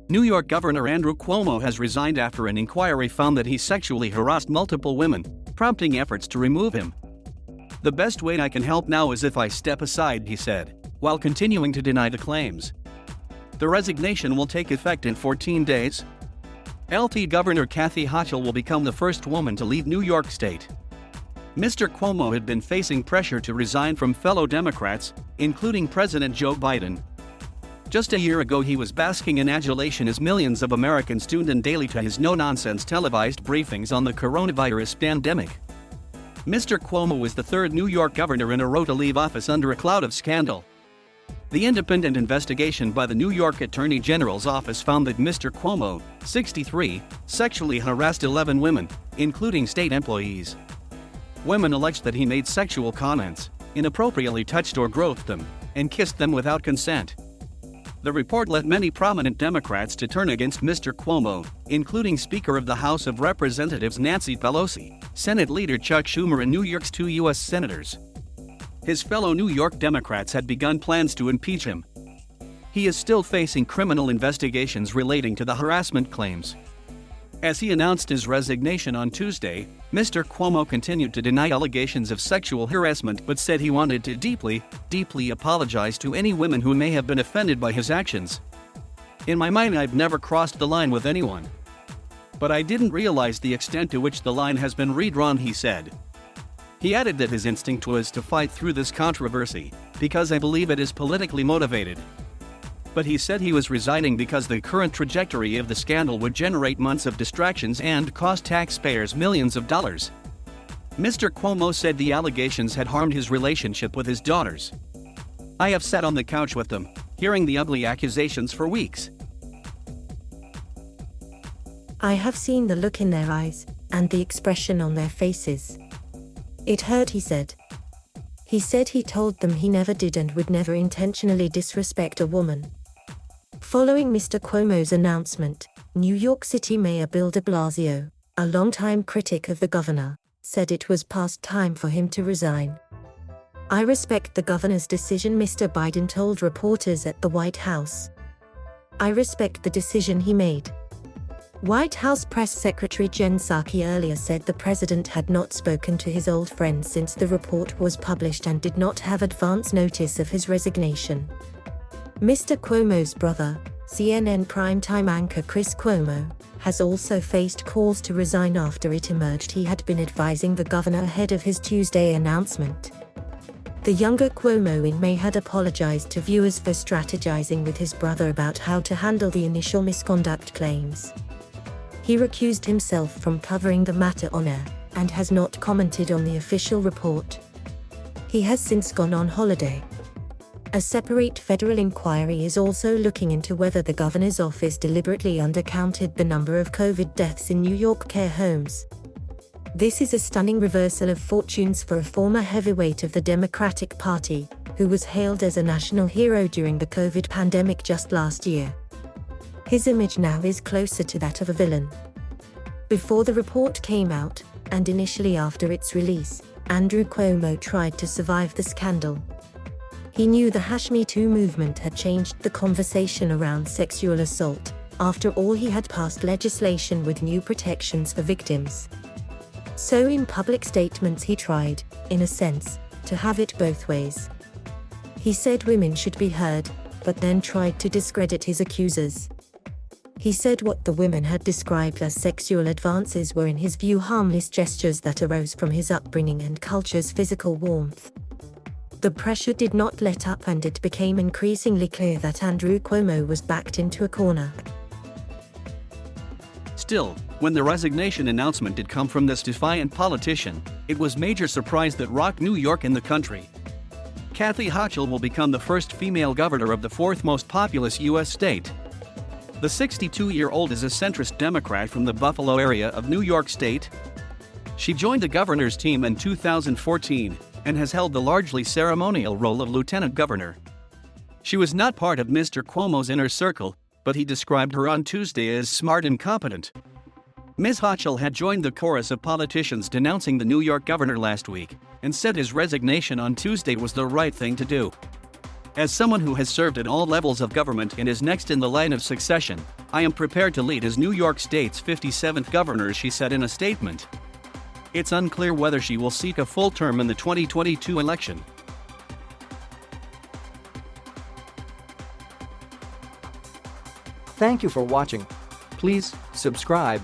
New York Governor Andrew Cuomo has resigned after an inquiry found that he sexually harassed multiple women, prompting efforts to remove him. "The best way I can help now is if I step aside," he said, while continuing to deny the claims. The resignation will take effect in 14 days. Lt. Governor Kathy Hochul will become the first woman to leave New York State. Mr. Cuomo had been facing pressure to resign from fellow Democrats, including President Joe Biden. Just a year ago he was basking in adulation as millions of Americans tuned in daily to his no-nonsense televised briefings on the coronavirus pandemic. Mr. Cuomo was the third New York governor in a row to leave office under a cloud of scandal. The independent investigation by the New York Attorney General's office found that Mr. Cuomo, 63, sexually harassed 11 women, including state employees. Women alleged that he made sexual comments, inappropriately touched or groped them, and kissed them without consent. The report led many prominent Democrats to turn against Mr. Cuomo, including Speaker of the House of Representatives Nancy Pelosi, Senate Leader Chuck Schumer, and New York's 2 U.S. senators. His fellow New York Democrats had begun plans to impeach him. He is still facing criminal investigations relating to the harassment claims. As he announced his resignation on Tuesday, Mr. Cuomo continued to deny allegations of sexual harassment but said he wanted to deeply apologize to any women who may have been offended by his actions. "In my mind, I've never crossed the line with anyone. But I didn't realize the extent to which the line has been redrawn," he said. He added that his instinct was to fight through this controversy, because I believe it is politically motivated. But he said he was resigning because the current trajectory of the scandal would generate months of distractions and cost taxpayers millions of dollars. Mr. Cuomo said the allegations had harmed his relationship with his daughters. "I have sat on the couch with them, hearing the ugly accusations for weeks. I have seen the look in their eyes, and the expression on their faces. It hurt," he said. He said he told them he never did and would never intentionally disrespect a woman. Following Mr. Cuomo's announcement, New York City Mayor Bill de Blasio, a longtime critic of the governor, said it was past time for him to resign. "I respect the governor's decision," Mr. Biden told reporters at the White House. "I respect the decision he made." White House Press Secretary Jen Psaki earlier said the president had not spoken to his old friends since the report was published and did not have advance notice of his resignation. Mr. Cuomo's brother, CNN primetime anchor Chris Cuomo, has also faced calls to resign after it emerged he had been advising the governor ahead of his Tuesday announcement. The younger Cuomo in May had apologized to viewers for strategizing with his brother about how to handle the initial misconduct claims. He recused himself from covering the matter on air, and has not commented on the official report. He has since gone on holiday. A separate federal inquiry is also looking into whether the governor's office deliberately undercounted the number of COVID deaths in New York care homes. This is a stunning reversal of fortunes for a former heavyweight of the Democratic Party, who was hailed as a national hero during the COVID pandemic just last year. His image now is closer to that of a villain. Before the report came out, and initially after its release, Andrew Cuomo tried to survive the scandal. He knew the #MeToo movement had changed the conversation around sexual assault. After all, he had passed legislation with new protections for victims. So in public statements he tried, in a sense, to have it both ways. He said women should be heard, but then tried to discredit his accusers. He said what the women had described as sexual advances were in his view harmless gestures that arose from his upbringing and culture's physical warmth. The pressure did not let up and it became increasingly clear that Andrew Cuomo was backed into a corner. Still, when the resignation announcement did come from this defiant politician, it was major surprise that rocked New York and the country. Kathy Hochul will become the first female governor of the fourth most populous U.S. state. The 62-year-old is a centrist Democrat from the Buffalo area of New York State. She joined the governor's team in 2014 and has held the largely ceremonial role of lieutenant governor. She was not part of Mr. Cuomo's inner circle, but he described her on Tuesday as smart and competent. Ms. Hochul had joined the chorus of politicians denouncing the New York governor last week and said his resignation on Tuesday was the right thing to do. As someone who has served at all levels of government and is next in the line of succession, I am prepared to lead as New York State's 57th governor, she said in a statement. It's unclear whether she will seek a full term in the 2022 election. Thank you for watching. Please subscribe